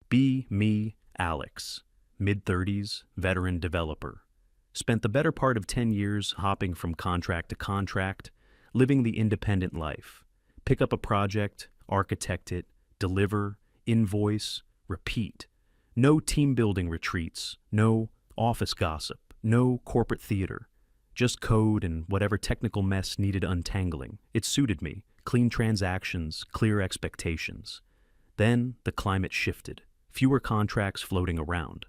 Be me, Alex, mid-30s, veteran developer. Spent the better part of 10 years hopping from contract to contract, living the independent life. Pick up a project, architect it, deliver, invoice, repeat. No team-building retreats, no office gossip, no corporate theater. Just code and whatever technical mess needed untangling. It suited me. Clean transactions, clear expectations. Then the climate shifted. Fewer contracts floating around.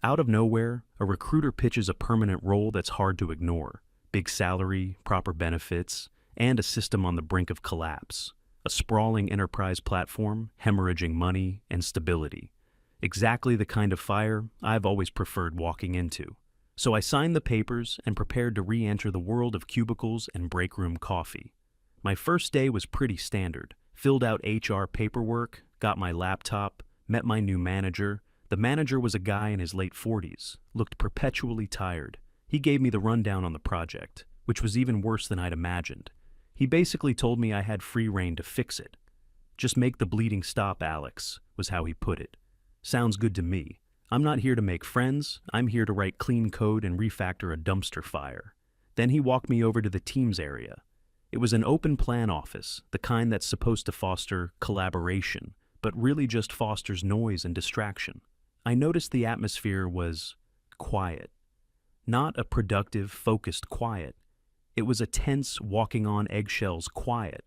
Out of nowhere, a recruiter pitches a permanent role that's hard to ignore. Big salary, proper benefits, and a system on the brink of collapse. A sprawling enterprise platform, hemorrhaging money and stability. Exactly the kind of fire I've always preferred walking into. So I signed the papers and prepared to re-enter the world of cubicles and break room coffee. My first day was pretty standard. Filled out HR paperwork, got my laptop, met my new manager. The manager was a guy in his late 40s, looked perpetually tired. He gave me the rundown on the project, which was even worse than I'd imagined. He basically told me I had free rein to fix it. Just make the bleeding stop, Alex, was how he put it. Sounds good to me. I'm not here to make friends, I'm here to write clean code and refactor a dumpster fire. Then he walked me over to the Teams area. It was an open plan office, the kind that's supposed to foster collaboration, but really just fosters noise and distraction. I noticed the atmosphere was quiet. Not a productive, focused quiet. It was a tense, walking on eggshells quiet.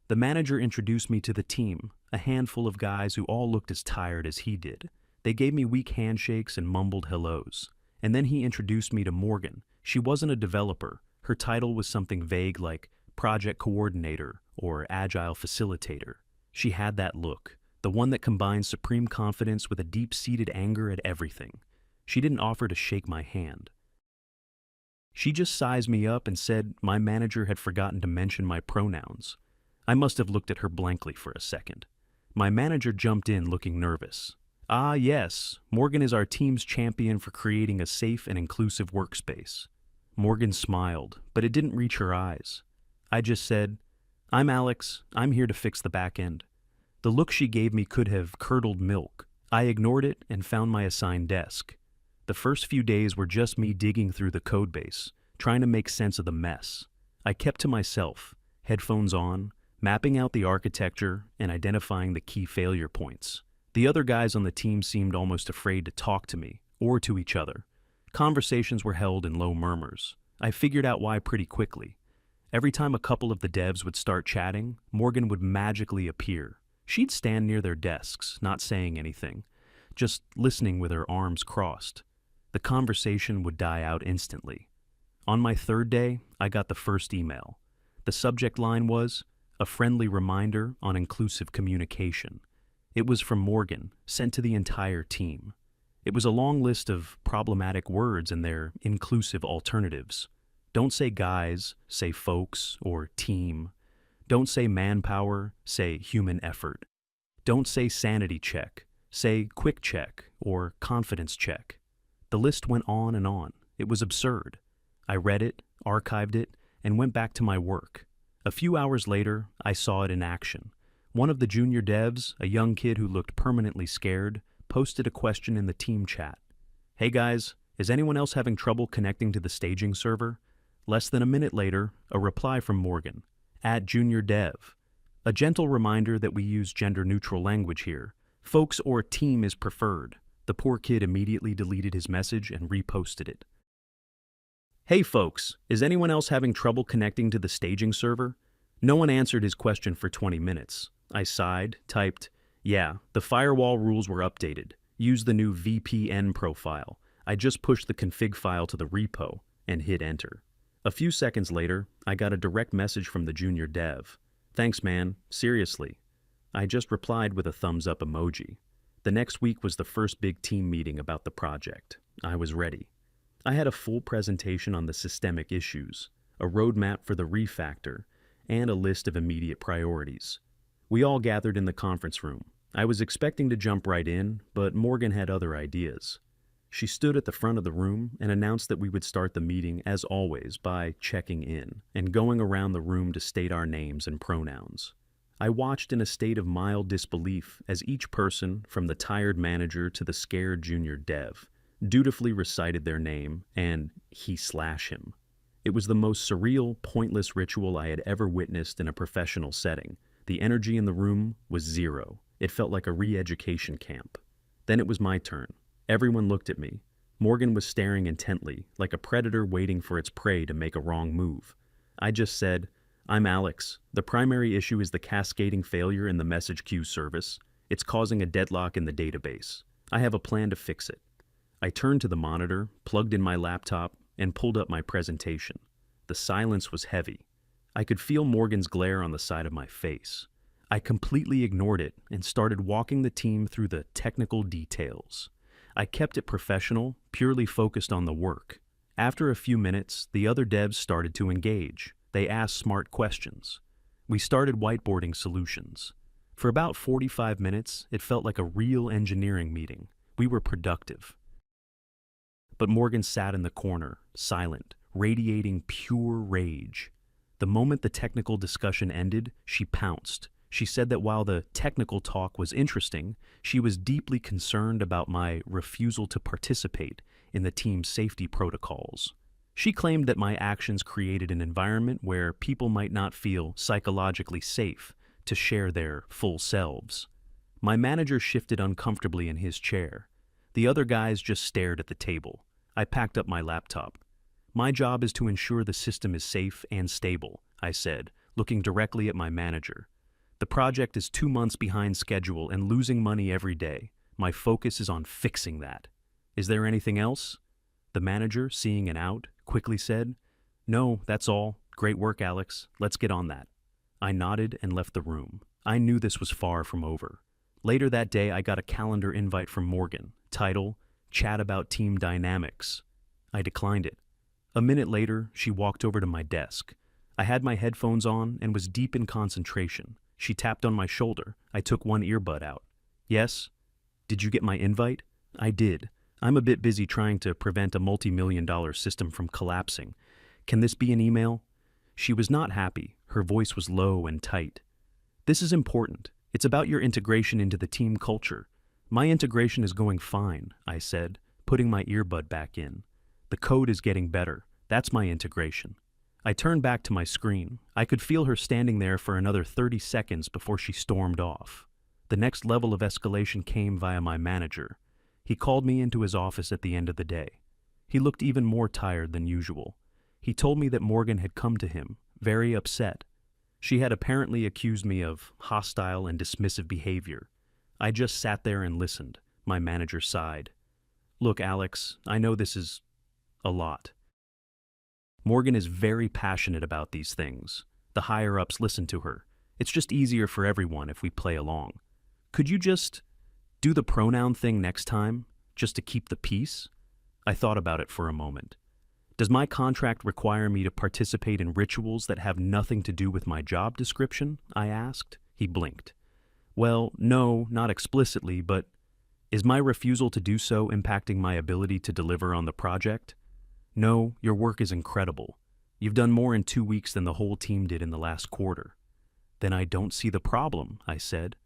The manager introduced me to the team, a handful of guys who all looked as tired as he did. They gave me weak handshakes and mumbled hellos. And then he introduced me to Morgan. She wasn't a developer. Her title was something vague like project coordinator or agile facilitator. She had that look, the one that combines supreme confidence with a deep-seated anger at everything. She didn't offer to shake my hand. She just sized me up and said my manager had forgotten to mention my pronouns. I must have looked at her blankly for a second. My manager jumped in looking nervous. Ah, yes, Morgan is our team's champion for creating a safe and inclusive workspace. Morgan smiled, but it didn't reach her eyes. I just said, I'm Alex, I'm here to fix the back end. The look she gave me could have curdled milk. I ignored it and found my assigned desk. The first few days were just me digging through the codebase, trying to make sense of the mess. I kept to myself, headphones on, mapping out the architecture and identifying the key failure points. The other guys on the team seemed almost afraid to talk to me, or to each other. Conversations were held in low murmurs. I figured out why pretty quickly. Every time a couple of the devs would start chatting, Morgan would magically appear. She'd stand near their desks, not saying anything, just listening with her arms crossed. The conversation would die out instantly. On my third day, I got the first email. The subject line was, "A friendly reminder on inclusive communication." It was from Morgan, sent to the entire team. It was a long list of problematic words and their inclusive alternatives. Don't say guys, say folks, or team. Don't say manpower, say human effort. Don't say sanity check, say quick check or confidence check. The list went on and on. It was absurd. I read it, archived it, and went back to my work. A few hours later, I saw it in action. One of the junior devs, a young kid who looked permanently scared, posted a question in the team chat. Hey guys, is anyone else having trouble connecting to the staging server? Less than a minute later, a reply from Morgan, @JuniorDev. A gentle reminder that we use gender-neutral language here. Folks or team is preferred. The poor kid immediately deleted his message and reposted it. Hey folks, is anyone else having trouble connecting to the staging server? No one answered his question for 20 minutes. I sighed, typed, yeah, the firewall rules were updated. Use the new VPN profile. I just pushed the config file to the repo and hit enter. A few seconds later, I got a direct message from the junior dev. Thanks man, seriously. I just replied with a thumbs up emoji. The next week was the first big team meeting about the project. I was ready. I had a full presentation on the systemic issues, a roadmap for the refactor, and a list of immediate priorities. We all gathered in the conference room. I was expecting to jump right in, but Morgan had other ideas. She stood at the front of the room and announced that we would start the meeting, as always, by checking in and going around the room to state our names and pronouns. I watched in a state of mild disbelief as each person, from the tired manager to the scared junior dev, dutifully recited their name and he/him. It was the most surreal, pointless ritual I had ever witnessed in a professional setting. The energy in the room was zero. It felt like a re-education camp. Then it was my turn. Everyone looked at me. Morgan was staring intently, like a predator waiting for its prey to make a wrong move. I just said, "I'm Alex. The primary issue is the cascading failure in the message queue service. It's causing a deadlock in the database. I have a plan to fix it." I turned to the monitor, plugged in my laptop, and pulled up my presentation. The silence was heavy. I could feel Morgan's glare on the side of my face. I completely ignored it and started walking the team through the technical details. I kept it professional, purely focused on the work. After a few minutes, the other devs started to engage. They asked smart questions. We started whiteboarding solutions. For about 45 minutes, it felt like a real engineering meeting. We were productive. But Morgan sat in the corner, silent, radiating pure rage. The moment the technical discussion ended, she pounced. She said that while the technical talk was interesting, she was deeply concerned about my refusal to participate in the team's safety protocols. She claimed that my actions created an environment where people might not feel psychologically safe to share their full selves. My manager shifted uncomfortably in his chair. The other guys just stared at the table. I packed up my laptop. "My job is to ensure the system is safe and stable," I said, looking directly at my manager. "The project is 2 months behind schedule and losing money every day. My focus is on fixing that. Is there anything else?" The manager, seeing an out, quickly said, "No, that's all. Great work, Alex. Let's get on that." I nodded and left the room. I knew this was far from over. Later that day, I got a calendar invite from Morgan, title, "Chat about team dynamics." I declined it. A minute later, she walked over to my desk. I had my headphones on and was deep in concentration. She tapped on my shoulder. I took one earbud out. "Yes? Did you get my invite?" "I did. I'm a bit busy trying to prevent a multi-million-dollar system from collapsing. Can this be an email?" She was not happy. Her voice was low and tight. "This is important. It's about your integration into the team culture." "My integration is going fine," I said, putting my earbud back in. "The code is getting better. That's my integration." I turned back to my screen. I could feel her standing there for another 30 seconds before she stormed off. The next level of escalation came via my manager. He called me into his office at the end of the day. He looked even more tired than usual. He told me that Morgan had come to him, very upset. She had apparently accused me of hostile and dismissive behavior. I just sat there and listened. My manager sighed. "Look, Alex, I know this is a lot. Morgan is very passionate about these things. The higher-ups listen to her. It's just easier for everyone if we play along. Could you just do the pronoun thing next time, just to keep the peace?" I thought about it for a moment. "Does my contract require me to participate in rituals that have nothing to do with my job description?" I asked. He blinked. "Well, no, not explicitly, but is my refusal to do so impacting my ability to deliver on the project?" "No, your work is incredible. You've done more in 2 weeks than the whole team did in the last quarter." "Then I don't see the problem," I said.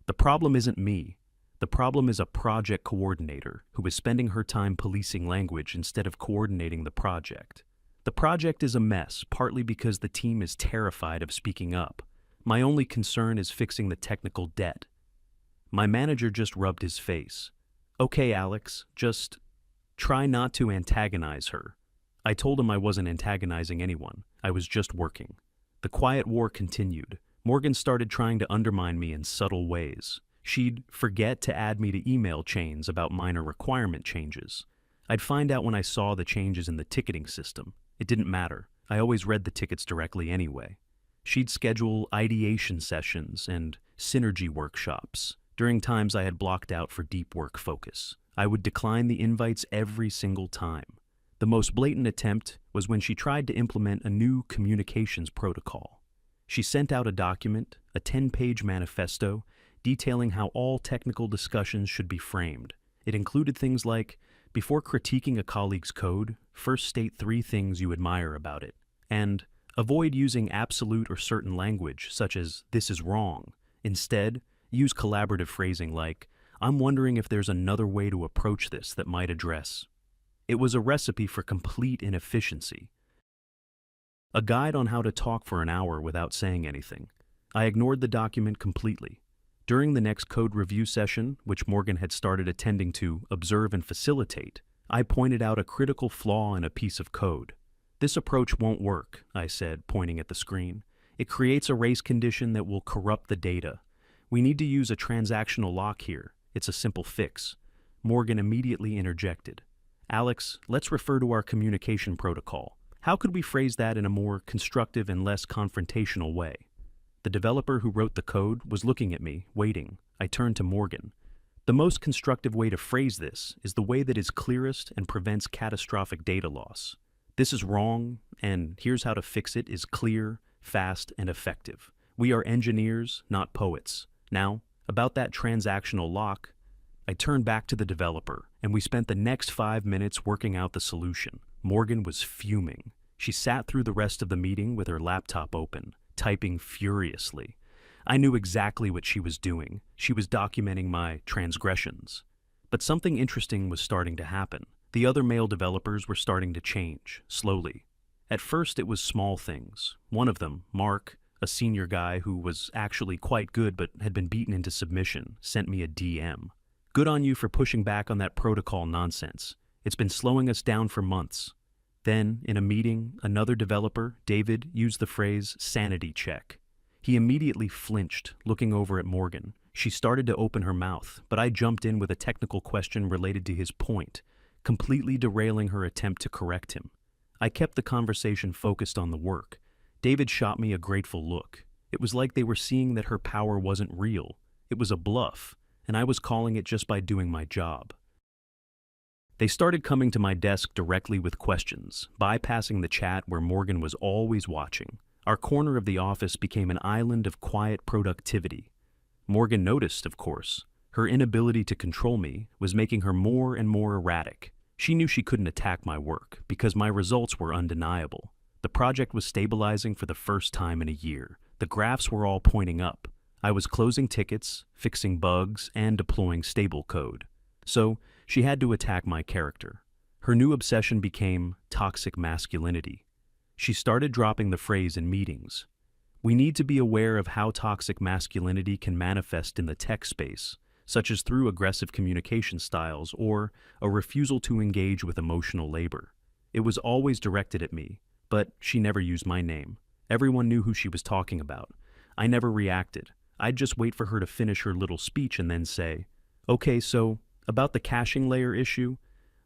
"The problem isn't me. The problem is a project coordinator who is spending her time policing language instead of coordinating the project. The project is a mess, partly because the team is terrified of speaking up. My only concern is fixing the technical debt." My manager just rubbed his face. "Okay, Alex, just try not to antagonize her." I told him I wasn't antagonizing anyone. I was just working. The quiet war continued. Morgan started trying to undermine me in subtle ways. She'd forget to add me to email chains about minor requirement changes. I'd find out when I saw the changes in the ticketing system. It didn't matter. I always read the tickets directly anyway. She'd schedule ideation sessions and synergy workshops during times I had blocked out for deep work focus. I would decline the invites every single time. The most blatant attempt was when she tried to implement a new communications protocol. She sent out a document, a 10-page manifesto, detailing how all technical discussions should be framed. It included things like, before critiquing a colleague's code, first state 3 things you admire about it, and Avoid using absolute or certain language, such as, "this is wrong." Instead, use collaborative phrasing like, "I'm wondering if there's another way to approach this that might address." It was a recipe for complete inefficiency. A guide on how to talk for an hour without saying anything. I ignored the document completely. During the next code review session, which Morgan had started attending to observe and facilitate, I pointed out a critical flaw in a piece of code. "This approach won't work," I said, pointing at the screen. "It creates a race condition that will corrupt the data. We need to use a transactional lock here. It's a simple fix." Morgan immediately interjected. "Alex, let's refer to our communication protocol. How could we phrase that in a more constructive and less confrontational way?" The developer who wrote the code was looking at me, waiting. I turned to Morgan. "The most constructive way to phrase this is the way that is clearest and prevents catastrophic data loss. 'This is wrong, and here's how to fix it' is clear, fast, and effective. We are engineers, not poets. Now, about that transactional lock." I turned back to the developer, and we spent the next 5 minutes working out the solution. Morgan was fuming. She sat through the rest of the meeting with her laptop open, typing furiously. I knew exactly what she was doing. She was documenting my transgressions. But something interesting was starting to happen. The other male developers were starting to change, slowly. At first it was small things. One of them, Mark, a senior guy who was actually quite good but had been beaten into submission, sent me a DM. "Good on you for pushing back on that protocol nonsense. It's been slowing us down for months." Then, in a meeting, another developer, David, used the phrase "sanity check." He immediately flinched, looking over at Morgan. She started to open her mouth, but I jumped in with a technical question related to his point, completely derailing her attempt to correct him. I kept the conversation focused on the work. David shot me a grateful look. It was like they were seeing that her power wasn't real. It was a bluff, and I was calling it just by doing my job. They started coming to my desk directly with questions, bypassing the chat where Morgan was always watching. Our corner of the office became an island of quiet productivity. Morgan noticed, of course. Her inability to control me was making her more and more erratic. She knew she couldn't attack my work, because my results were undeniable. The project was stabilizing for the first time in a year. The graphs were all pointing up. I was closing tickets, fixing bugs, and deploying stable code. So, she had to attack my character. Her new obsession became toxic masculinity. She started dropping the phrase in meetings. We need to be aware of how toxic masculinity can manifest in the tech space, such as through aggressive communication styles or a refusal to engage with emotional labor. It was always directed at me, but she never used my name. Everyone knew who she was talking about. I never reacted. I'd just wait for her to finish her little speech and then say, "Okay, so, about the caching layer issue,"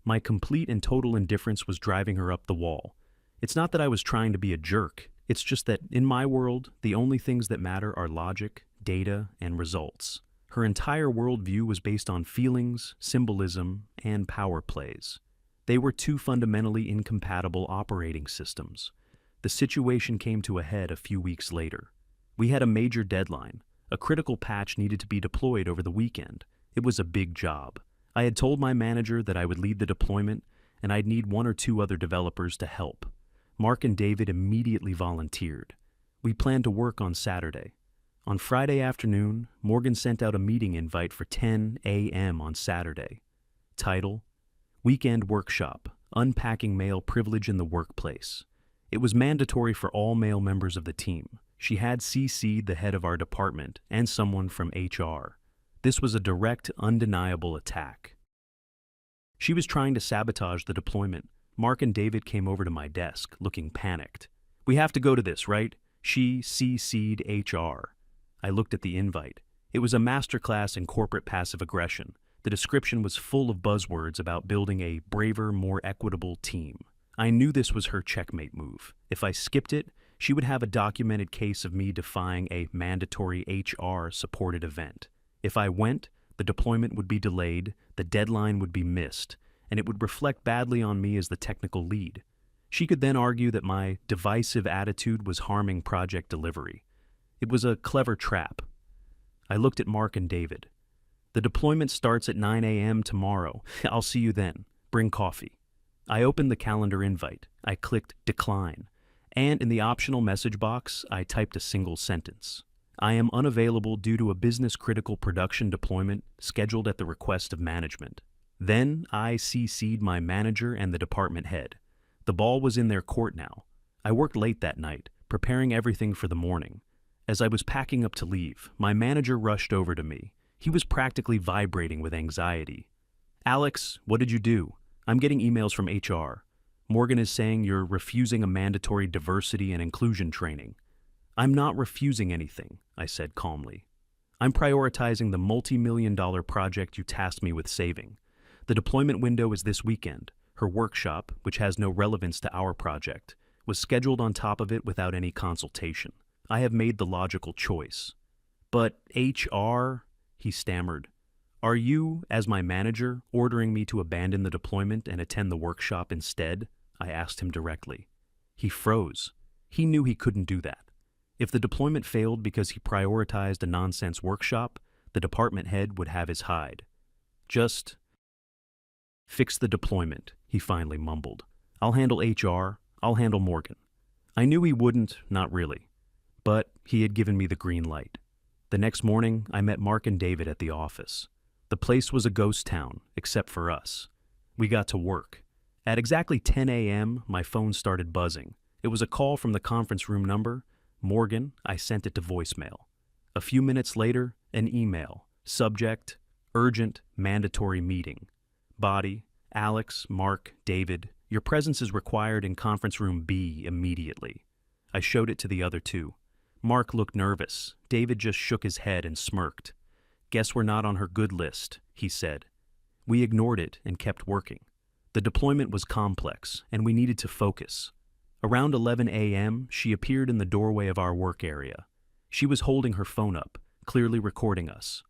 my complete and total indifference was driving her up the wall. It's not that I was trying to be a jerk. It's just that, in my world, the only things that matter are logic, data, and results. Her entire worldview was based on feelings, symbolism, and power plays. They were two fundamentally incompatible operating systems. The situation came to a head a few weeks later. We had a major deadline. A critical patch needed to be deployed over the weekend. It was a big job. I had told my manager that I would lead the deployment, and I'd need 1 or 2 other developers to help. Mark and David immediately volunteered. We planned to work on Saturday. On Friday afternoon, Morgan sent out a meeting invite for 10 a.m. on Saturday. Title: Weekend Workshop, Unpacking Male Privilege in the Workplace. It was mandatory for all male members of the team. She had CC'd the head of our department and someone from HR. This was a direct, undeniable attack. She was trying to sabotage the deployment. Mark and David came over to my desk, looking panicked. "We have to go to this, right? She CC'd HR. I looked at the invite. It was a masterclass in corporate passive aggression. The description was full of buzzwords about building a braver, more equitable team. I knew this was her checkmate move. If I skipped it, she would have a documented case of me defying a mandatory HR-supported event. If I went, the deployment would be delayed, the deadline would be missed, and it would reflect badly on me as the technical lead. She could then argue that my divisive attitude was harming project delivery. It was a clever trap. I looked at Mark and David. "The deployment starts at 9 a.m. tomorrow. I'll see you then. Bring coffee." I opened the calendar invite. I clicked decline. And in the optional message box, I typed a single sentence. I am unavailable due to a business-critical production deployment scheduled at the request of management. Then I CC'd my manager and the department head. The ball was in their court now. I worked late that night, preparing everything for the morning. As I was packing up to leave, my manager rushed over to me. He was practically vibrating with anxiety. "Alex, what did you do? I'm getting emails from HR. Morgan is saying you're refusing a mandatory diversity and inclusion training." "I'm not refusing anything," I said calmly. "I'm prioritizing the multi-million-dollar project you tasked me with saving. The deployment window is this weekend. Her workshop, which has no relevance to our project, was scheduled on top of it without any consultation. I have made the logical choice." "But HR," he stammered. "Are you, as my manager, ordering me to abandon the deployment and attend the workshop instead?" I asked him directly. He froze. He knew he couldn't do that. If the deployment failed because he prioritized a nonsense workshop, the department head would have his hide. "Just fix the deployment," he finally mumbled. "I'll handle HR. I'll handle Morgan." I knew he wouldn't, not really. But he had given me the green light. The next morning, I met Mark and David at the office. The place was a ghost town, except for us. We got to work. At exactly 10 a.m., my phone started buzzing. It was a call from the conference room number. Morgan, I sent it to voicemail. A few minutes later, an email. Subject, urgent, mandatory meeting. Body, Alex, Mark, David. Your presence is required in conference room B immediately. I showed it to the other two. Mark looked nervous. David just shook his head and smirked. "Guess we're not on her good list," he said. We ignored it and kept working. The deployment was complex, and we needed to focus. Around 11 a.m., she appeared in the doorway of our work area. She was holding her phone up, clearly recording us.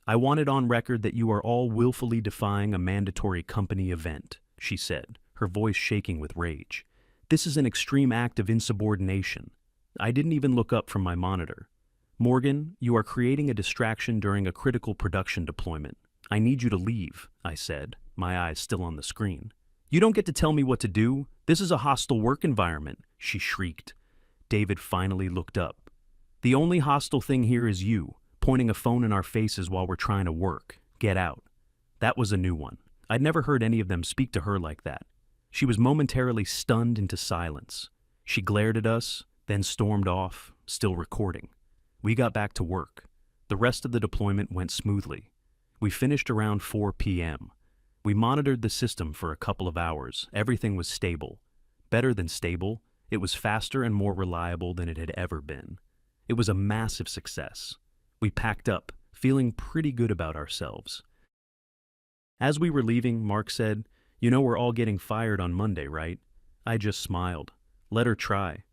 "I want it on record that you are all willfully defying a mandatory company event," she said, her voice shaking with rage. "This is an extreme act of insubordination." I didn't even look up from my monitor. "Morgan, you are creating a distraction during a critical production deployment. I need you to leave," I said, my eyes still on the screen. "You don't get to tell me what to do. This is a hostile work environment," she shrieked. David finally looked up. "The only hostile thing here is you, pointing a phone in our faces while we're trying to work. Get out." That was a new one. I'd never heard any of them speak to her like that. She was momentarily stunned into silence. She glared at us, then stormed off, still recording. We got back to work. The rest of the deployment went smoothly. We finished around 4 p.m. We monitored the system for a couple of hours. Everything was stable. Better than stable, it was faster and more reliable than it had ever been. It was a massive success. We packed up, feeling pretty good about ourselves. As we were leaving, Mark said, "You know we're all getting fired on Monday, right?" I just smiled. Let her try.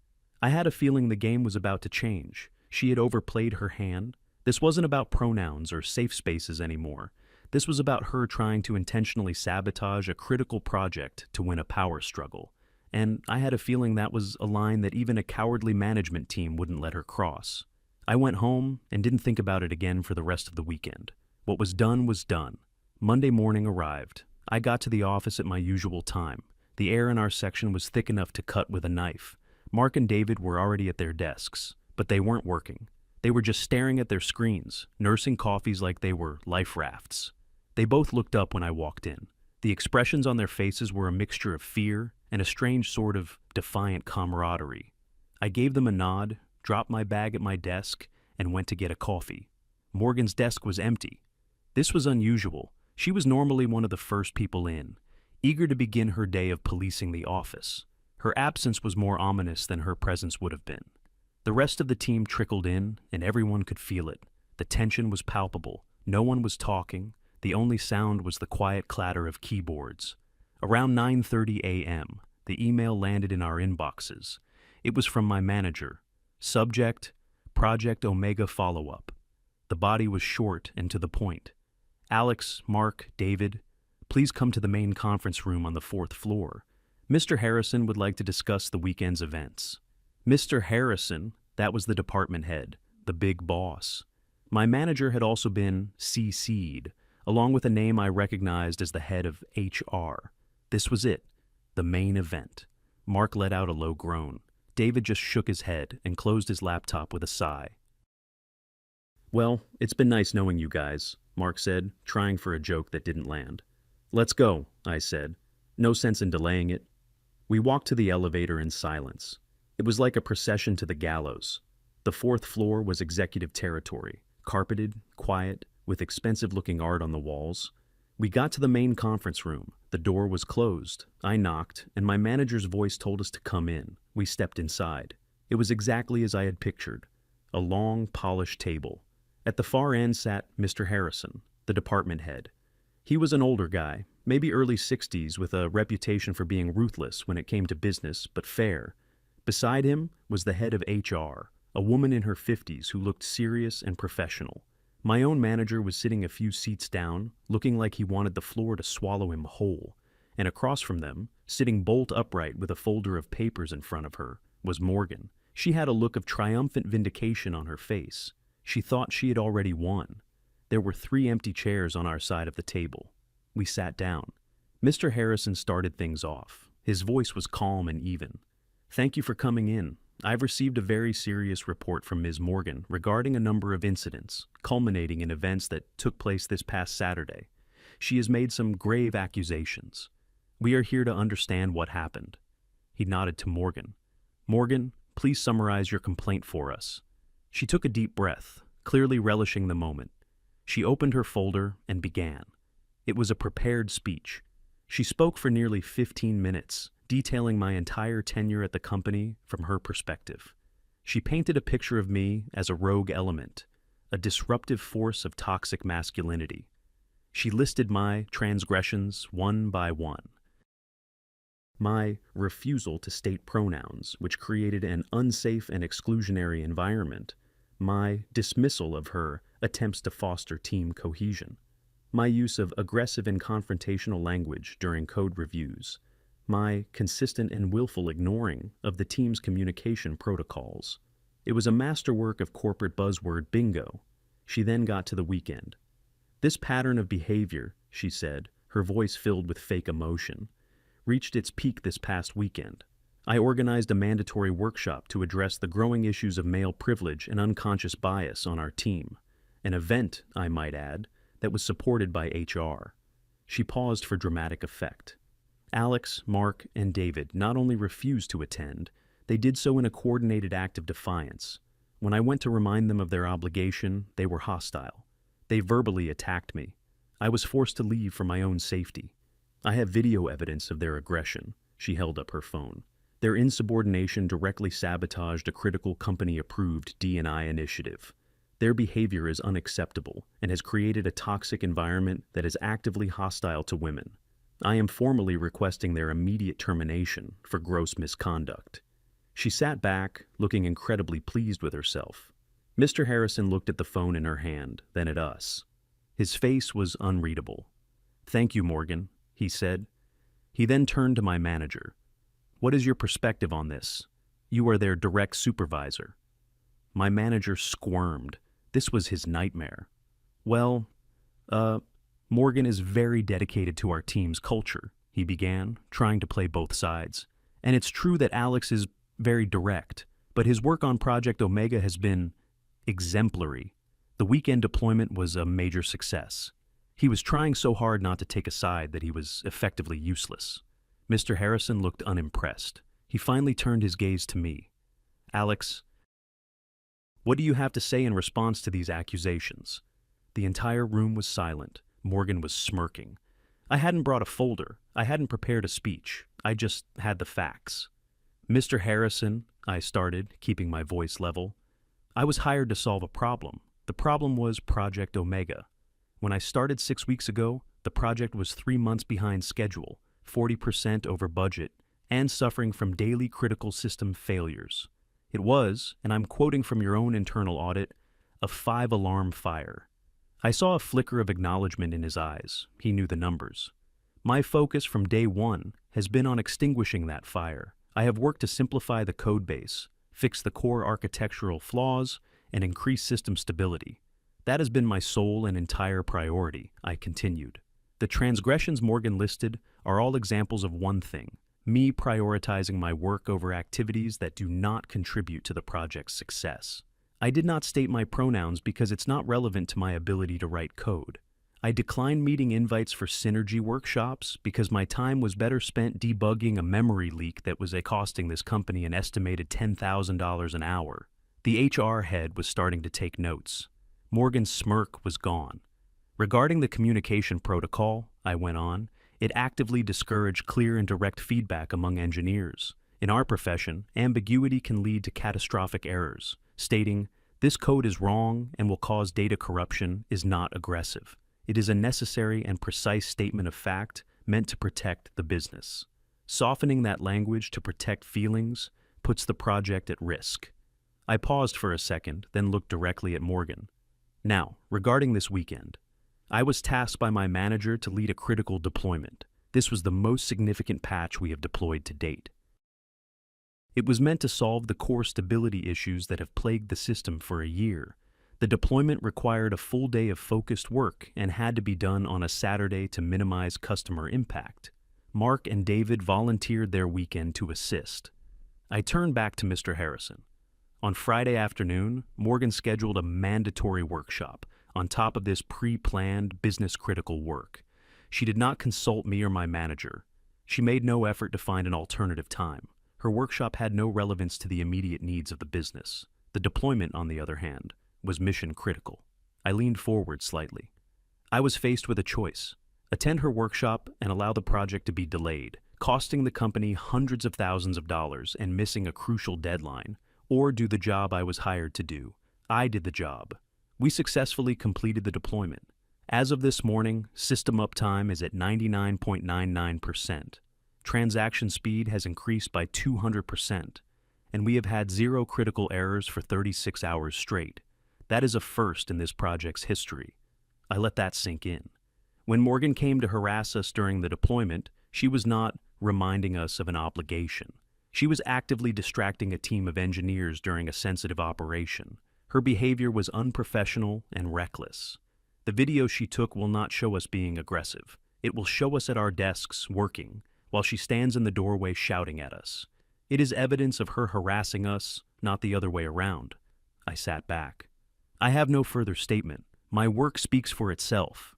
I had a feeling the game was about to change. She had overplayed her hand. This wasn't about pronouns or safe spaces anymore. This was about her trying to intentionally sabotage a critical project to win a power struggle. And I had a feeling that was a line that even a cowardly management team wouldn't let her cross. I went home and didn't think about it again for the rest of the weekend. What was done was done. Monday morning arrived. I got to the office at my usual time. The air in our section was thick enough to cut with a knife. Mark and David were already at their desks, but they weren't working. They were just staring at their screens, nursing coffees like they were life rafts. They both looked up when I walked in. The expressions on their faces were a mixture of fear and a strange sort of defiant camaraderie. I gave them a nod, dropped my bag at my desk, and went to get a coffee. Morgan's desk was empty. This was unusual. She was normally one of the first people in, eager to begin her day of policing the office. Her absence was more ominous than her presence would have been. The rest of the team trickled in, and everyone could feel it. The tension was palpable. No one was talking. The only sound was the quiet clatter of keyboards. Around 9:30 a.m., the email landed in our inboxes. It was from my manager. Subject, Project Omega Follow-Up. The body was short and to the point. "Alex, Mark, David, please come to the main conference room on the 4th floor. Mr. Harrison would like to discuss the weekend's events." Mr. Harrison, that was the department head, the big boss. My manager had also been CC'd, along with a name I recognized as the head of HR. This was it, the main event. Mark let out a low groan. David just shook his head and closed his laptop with a sigh. "Well, it's been nice knowing you guys," Mark said, trying for a joke that didn't land. "Let's go," I said. "No sense in delaying it." We walked to the elevator in silence. It was like a procession to the gallows. The fourth floor was executive territory, carpeted, quiet, with expensive-looking art on the walls. We got to the main conference room. The door was closed. I knocked, and my manager's voice told us to come in. We stepped inside. It was exactly as I had pictured. A long, polished table. At the far end sat Mr. Harrison, the department head. He was an older guy, maybe early 60s, with a reputation for being ruthless when it came to business, but fair. Beside him was the head of HR, a woman in her 50s who looked serious and professional. My own manager was sitting a few seats down, looking like he wanted the floor to swallow him whole. And across from them, sitting bolt upright with a folder of papers in front of her, was Morgan. She had a look of triumphant vindication on her face. She thought she had already won. There were 3 empty chairs on our side of the table. We sat down. Mr. Harrison started things off. His voice was calm and even. "Thank you for coming in. I've received a very serious report from Ms. Morgan regarding a number of incidents, culminating in events that took place this past Saturday. She has made some grave accusations. We are here to understand what happened." He nodded to Morgan. "Morgan, please summarize your complaint for us." She took a deep breath, clearly relishing the moment. She opened her folder and began. It was a prepared speech. She spoke for nearly 15 minutes, detailing my entire tenure at the company from her perspective. She painted a picture of me as a rogue element, a disruptive force of toxic masculinity. She listed my transgressions one by one. My refusal to state pronouns, which created an unsafe and exclusionary environment. My dismissal of her attempts to foster team cohesion. My use of aggressive and confrontational language during code reviews. My consistent and willful ignoring of the team's communication protocols. It was a masterwork of corporate buzzword bingo. She then got to the weekend. "This pattern of behavior," she said, her voice filled with fake emotion, "reached its peak this past weekend. I organized a mandatory workshop to address the growing issues of male privilege and unconscious bias on our team. An event, I might add, that was supported by HR." She paused for dramatic effect. Alex, Mark, and David not only refused to attend, they did so in a coordinated act of defiance. When I went to remind them of their obligation, they were hostile. They verbally attacked me. I was forced to leave for my own safety. I have video evidence of their aggression. She held up her phone. Their insubordination directly sabotaged a critical company-approved D&I initiative. Their behavior is unacceptable and has created a toxic environment that is actively hostile to women. I am formally requesting their immediate termination for gross misconduct. She sat back, looking incredibly pleased with herself. Mr. Harrison looked at the phone in her hand, then at us. His face was unreadable. "Thank you, Morgan," he said. He then turned to my manager. "What is your perspective on this? You are their direct supervisor." My manager squirmed. This was his nightmare. "Well, Morgan is very dedicated to our team's culture," he began, trying to play both sides. "And it's true that Alex is very direct, but his work on Project Omega has been exemplary. The weekend deployment was a major success. He was trying so hard not to take a side that he was effectively useless." Mr. Harrison looked unimpressed. He finally turned his gaze to me. "Alex, what do you have to say in response to these accusations?" The entire room was silent. Morgan was smirking. I hadn't brought a folder. I hadn't prepared a speech. I just had the facts. "Mr. Harrison," I started, keeping my voice level, "I was hired to solve a problem. The problem was Project Omega. When I started 6 weeks ago, the project was 3 months behind schedule, 40% over budget, and suffering from daily critical system failures. It was, and I'm quoting from your own internal audit, a 5-alarm fire." I saw a flicker of acknowledgement in his eyes. He knew the numbers. "My focus from day one has been on extinguishing that fire. I have worked to simplify the code base, fix the core architectural flaws, and increase system stability. That has been my sole and entire priority," I continued. "The transgressions Morgan listed are all examples of one thing: me prioritizing my work over activities that do not contribute to the project's success. I did not state my pronouns because it's not relevant to my ability to write code. I declined meeting invites for synergy workshops because my time was better spent debugging a memory leak that was costing this company an estimated $10,000 an hour. The HR head was starting to take notes. Morgan's smirk was gone. Regarding the communication protocol, I went on, it actively discouraged clear and direct feedback among engineers. In our profession, ambiguity can lead to catastrophic errors. Stating, "This code is wrong and will cause data corruption," is not aggressive. It is a necessary and precise statement of fact meant to protect the business. Softening that language to protect feelings puts the project at risk. I paused for a second, then looked directly at Morgan. Now, regarding this weekend, I was tasked by my manager to lead a critical deployment. This was the most significant patch we have deployed to date. It was meant to solve the core stability issues that have plagued the system for a year. The deployment required a full day of focused work and had to be done on a Saturday to minimize customer impact. Mark and David volunteered their weekend to assist. I turned back to Mr. Harrison. On Friday afternoon, Morgan scheduled a mandatory workshop on top of this pre-planned business-critical work. She did not consult me or my manager. She made no effort to find an alternative time. Her workshop had no relevance to the immediate needs of the business. The deployment, on the other hand, was mission critical. I leaned forward slightly. I was faced with a choice: attend her workshop and allow the project to be delayed, costing the company hundreds of thousands of dollars and missing a crucial deadline, or do the job I was hired to do. I did the job. We successfully completed the deployment. As of this morning, system uptime is at 99.99%. Transaction speed has increased by 200%, and we have had 0 critical errors for 36 hours straight. That is a first in this project's history. I let that sink in. When Morgan came to harass us during the deployment, she was not reminding us of an obligation. She was actively distracting a team of engineers during a sensitive operation. Her behavior was unprofessional and reckless. The video she took will not show us being aggressive. It will show us at our desks working, while she stands in the doorway shouting at us. It is evidence of her harassing us, not the other way around. I sat back. I have no further statement. My work speaks for itself.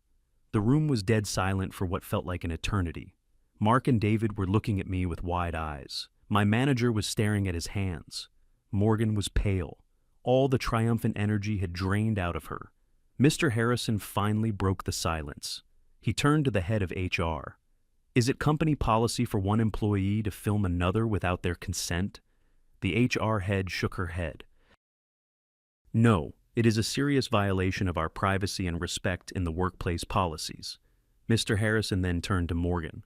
The room was dead silent for what felt like an eternity. Mark and David were looking at me with wide eyes. My manager was staring at his hands. Morgan was pale. All the triumphant energy had drained out of her. Mr. Harrison finally broke the silence. He turned to the head of HR. "Is it company policy for one employee to film another without their consent?" The HR head shook her head. "No. It is a serious violation of our privacy and respect in the workplace policies." Mr. Harrison then turned to Morgan.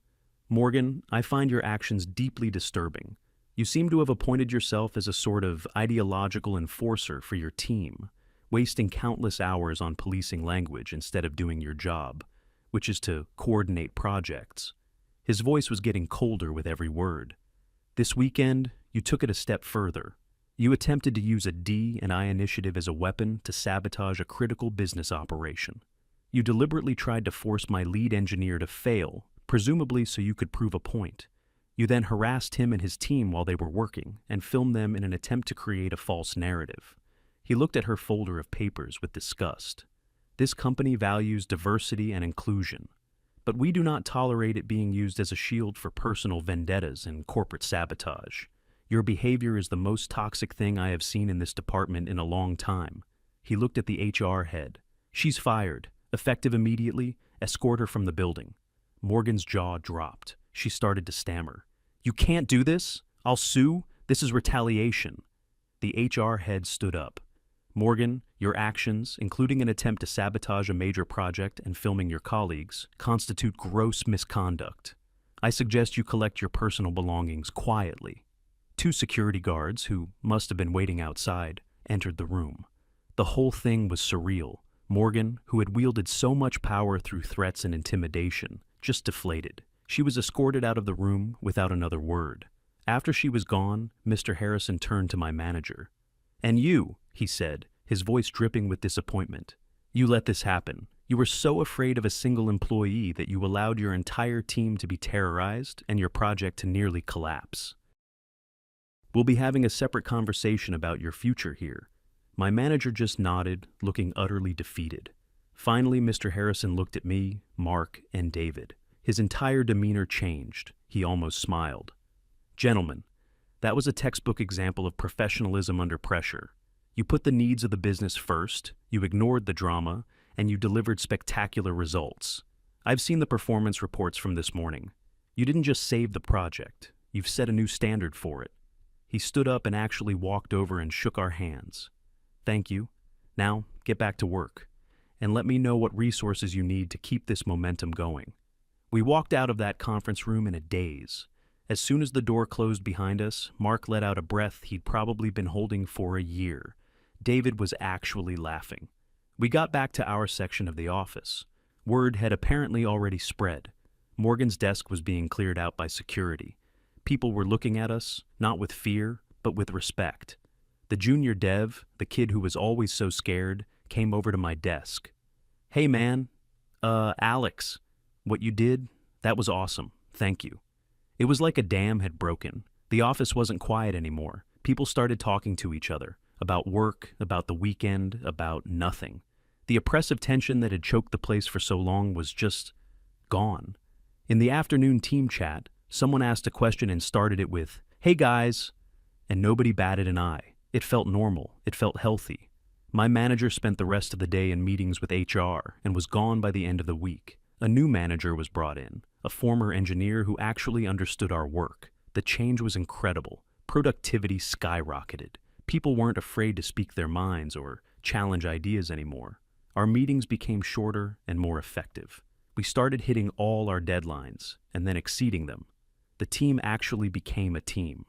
"Morgan, I find your actions deeply disturbing. You seem to have appointed yourself as a sort of ideological enforcer for your team, wasting countless hours on policing language instead of doing your job, which is to coordinate projects." His voice was getting colder with every word. "This weekend, you took it a step further. You attempted to use a D&I initiative as a weapon to sabotage a critical business operation. You deliberately tried to force my lead engineer to fail, presumably so you could prove a point. You then harassed him and his team while they were working and filmed them in an attempt to create a false narrative." He looked at her folder of papers with disgust. "This company values diversity and inclusion, but we do not tolerate it being used as a shield for personal vendettas and corporate sabotage. Your behavior is the most toxic thing I have seen in this department in a long time." He looked at the HR head. "She's fired. Effective immediately. Escort her from the building." Morgan's jaw dropped. She started to stammer. "You can't do this. I'll sue. This is retaliation." The HR head stood up. "Morgan, your actions, including an attempt to sabotage a major project and filming your colleagues, constitute gross misconduct. I suggest you collect your personal belongings quietly." 2 security guards, who must have been waiting outside, entered the room. The whole thing was surreal. Morgan, who had wielded so much power through threats and intimidation, just deflated. She was escorted out of the room without another word. After she was gone, Mr. Harrison turned to my manager. "And you," he said, his voice dripping with disappointment. "You let this happen. You were so afraid of a single employee that you allowed your entire team to be terrorized and your project to nearly collapse. We'll be having a separate conversation about your future here. My manager just nodded, looking utterly defeated. Finally, Mr. Harrison looked at me, Mark, and David. His entire demeanor changed. He almost smiled. Gentlemen, that was a textbook example of professionalism under pressure. You put the needs of the business first, you ignored the drama, and you delivered spectacular results. I've seen the performance reports from this morning. You didn't just save the project, you've set a new standard for it. He stood up and actually walked over and shook our hands. Thank you. Now, get back to work, and let me know what resources you need to keep this momentum going. We walked out of that conference room in a daze. As soon as the door closed behind us, Mark let out a breath he'd probably been holding for a year. David was actually laughing. We got back to our section of the office. Word had apparently already spread. Morgan's desk was being cleared out by security. People were looking at us, not with fear, but with respect. The junior dev, the kid who was always so scared, came over to my desk. Hey man, Alex, what you did, that was awesome, thank you. It was like a dam had broken. The office wasn't quiet anymore. People started talking to each other, about work, about the weekend, about nothing. The oppressive tension that had choked the place for so long was just gone. In the afternoon team chat, someone asked a question and started it with, "Hey guys," and nobody batted an eye. It felt normal. It felt healthy. My manager spent the rest of the day in meetings with HR and was gone by the end of the week. A new manager was brought in, a former engineer who actually understood our work. The change was incredible. Productivity skyrocketed. People weren't afraid to speak their minds or challenge ideas anymore. Our meetings became shorter and more effective. We started hitting all our deadlines and then exceeding them. The team actually became a team.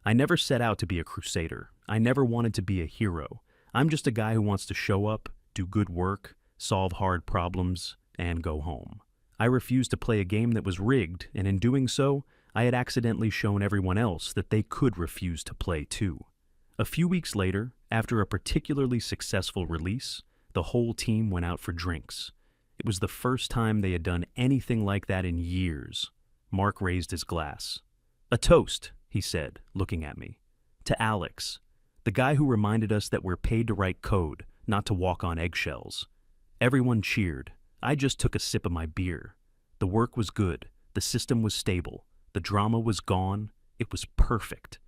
I never set out to be a crusader. I never wanted to be a hero. I'm just a guy who wants to show up, do good work, solve hard problems, and go home. I refused to play a game that was rigged, and in doing so, I had accidentally shown everyone else that they could refuse to play too. A few weeks later, after a particularly successful release, the whole team went out for drinks. It was the first time they had done anything like that in years. Mark raised his glass. "A toast," he said, looking at me. "To Alex, the guy who reminded us that we're paid to write code, not to walk on eggshells." Everyone cheered. I just took a sip of my beer. The work was good. The system was stable. The drama was gone. It was perfect.